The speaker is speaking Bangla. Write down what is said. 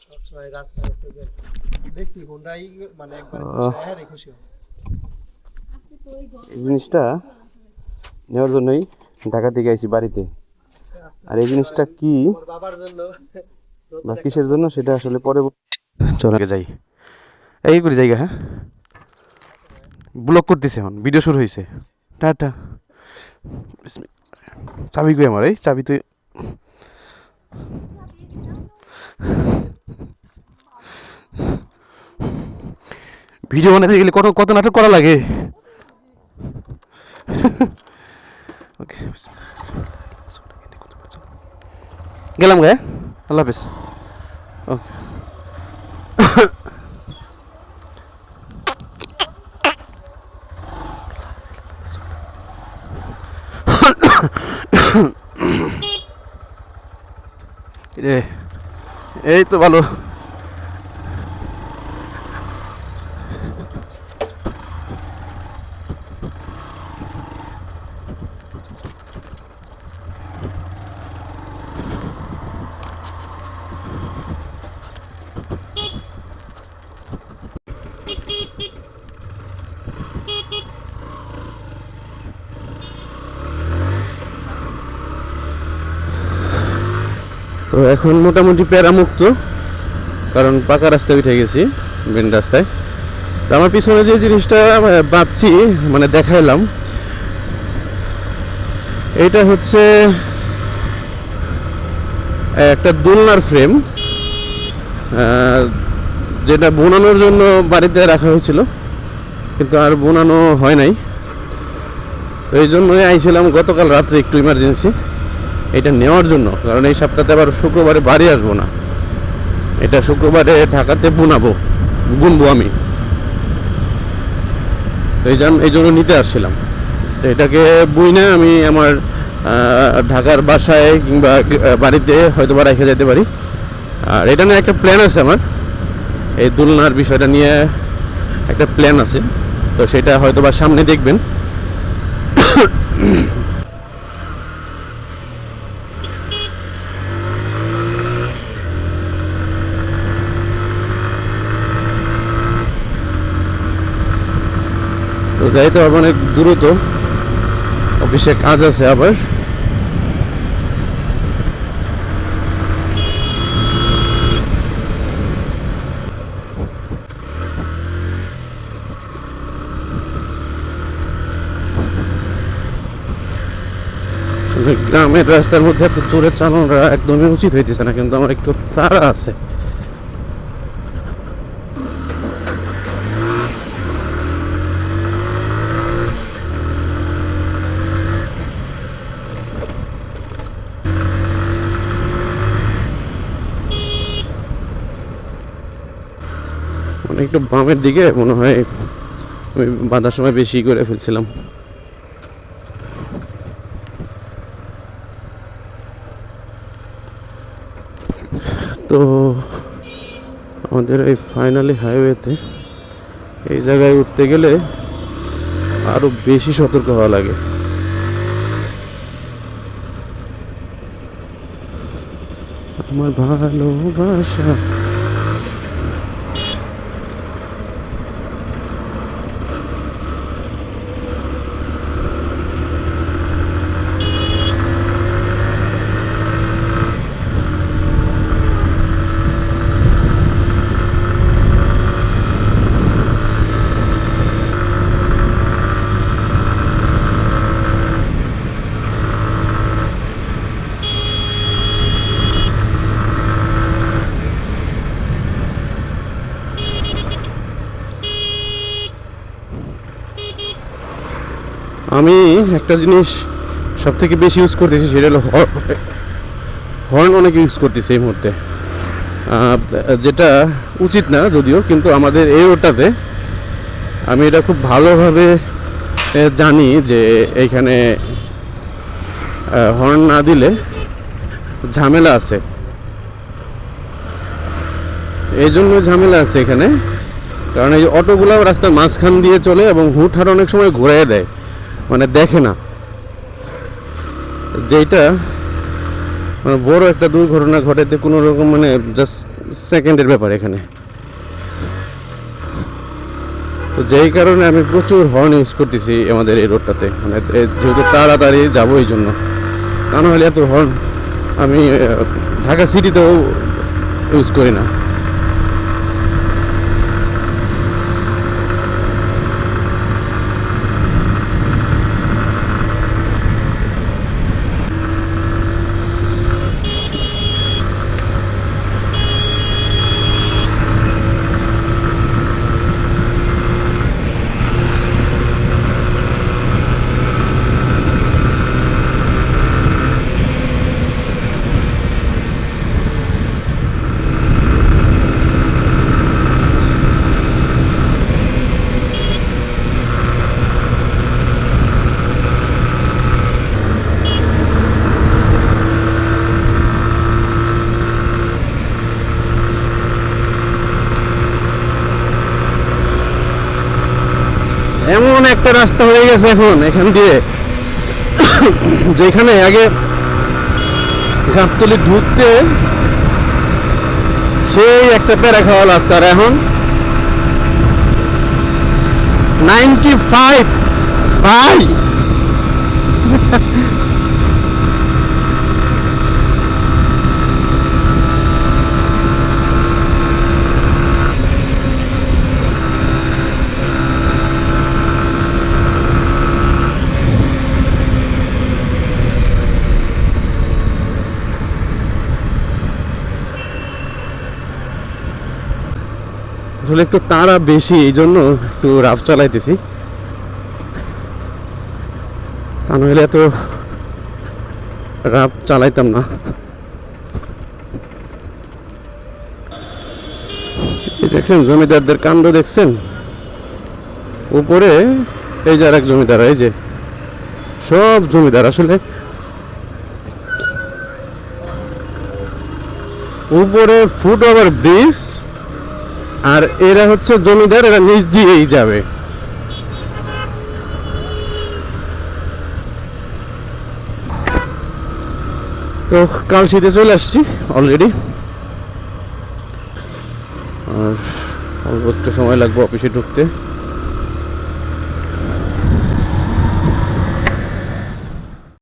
সবসময় রাস্তায় থেকে দেখি কোনটাই মানে একবার হ্যাঁ রে খুশি হয়। এই জিনিসটা নেওয়ার জন্যই ঢাকা থেকে আইছি বাড়িতে। আর এই জিনিসটা কি আমার বাবার জন্য বা কিসের জন্য সেটা আসলে পরে চলে যাই। এই করে জায়গা, হ্যাঁ ব্লক করতেছে, এখন ভিডিও শুরু হয়েছে। টাটা। চাবি কই আমার? এই চাবি তো ভিডিও বানাতে গেলে কত কত নাটক করা লাগে। ওকে, গেলাম গে, আল্লাহ হাফেজ। ওকে। এই তো ভালো। তো এখন মোটামুটি প্যারামুক্ত, কারণ পাকা রাস্তায় উঠে গেছি, মেন রাস্তায়। তো আমার পিছনে যে জিনিসটা বাঁধছি মানে দেখাইলাম, এইটা হচ্ছে একটা দোলনার ফ্রেম, যেটা বোনানোর জন্য বাড়িতে রাখা হয়েছিল, কিন্তু আর বোনানো হয় নাই। তো এই জন্যই আইছিলাম গতকাল রাত্রে একটু ইমার্জেন্সি এটা নেওয়ার জন্য, কারণ এই সপ্তাহে আবার শুক্রবারে বাড়ি আসবো না, এটা শুক্রবারে ঢাকাতে বুনবো আমি। এই জন্য নিতে আসছিলাম। তো এটাকে বুইনে আমি আমার ঢাকার বাসায় কিংবা বাড়িতে হয়তো বা রেখে যেতে পারি। আর এটা নিয়ে একটা প্ল্যান আছে আমার, এই দোলনার বিষয়টা নিয়ে একটা প্ল্যান আছে, তো সেটা হয়তো বা সামনে দেখবেন। তো যাইতে হবে অনেক দ্রুত, অফিসে কাজ আছে আবার। গ্রামের রাস্তার মধ্যে এত জোরে চালানোটা একদমই উচিত হইতেছে না, কিন্তু আমার একটু তাড়া আছে। মানে একটু বামের দিকে মনে হয় আমি বাঁধার সময় বেশি করে ফেলছিলাম। তো আমাদের এই ফাইনালি হাইওয়েতে এই জায়গায় উঠতে গেলে আরো বেশি সতর্ক হওয়া লাগে। আমার ভালোবাসা আমি একটা জিনিস সব থেকে বেশি ইউজ করতেছি, সেটা হলো হর্ন অনেক ইউজ করতেছি এই মুহূর্তে, যেটা উচিত না যদিও, কিন্তু আমাদের এই রোডটাতে আমি এটা খুব ভালোভাবে জানি যে এইখানে হর্ন না দিলে ঝামেলা আছে। এই জন্য ঝামেলা আছে এখানে, কারণ এই অটোগুলো রাস্তার মাঝখান দিয়ে চলে এবং হুটহাট অনেক সময় ঘুরিয়ে দেয়, মানে দেখে না, যেটা মানে বড় একটা দুর্ঘটনা ঘটাতে কোনো রকম মানে জাস্ট সেকেন্ডের ব্যাপার এখানে। তো যেই কারণে আমি প্রচুর হর্ন ইউজ করতেছি আমাদের এই রোডটাতে, মানে যেহেতু তাড়াতাড়ি যাবো এই জন্য। তা নাহলে এত হর্ন আমি ঢাকা সিটিতেও ইউজ করি না। এমন একটা রাস্তা হয়ে গেছে এখন এখান দিয়ে, যেখানে আগে গাবতলী ঢুকতে সেই একটা প্যারা খাওয়া লাগতো, আর এখন 95 ভাই। আসলে একটু তাড়া বেশি, এই জন্য একটু রাফ চালাইতেছি, তা নইলে এত রাফ চালাইতাম না। দেখছেন জমিদারদের কাণ্ড দেখছেন, উপরে এই যে আরেক জমিদার, এই যে সব জমিদার আসলে উপরে ফুট ওভার ব্রিজ, আর এরা হচ্ছে জমিদার, এরা নিচ দিয়েই যাবে। তো কাল শীতে চলে আসছি অলরেডি, আর অল্প একটু সময় লাগবে অফিসে ঢুকতে।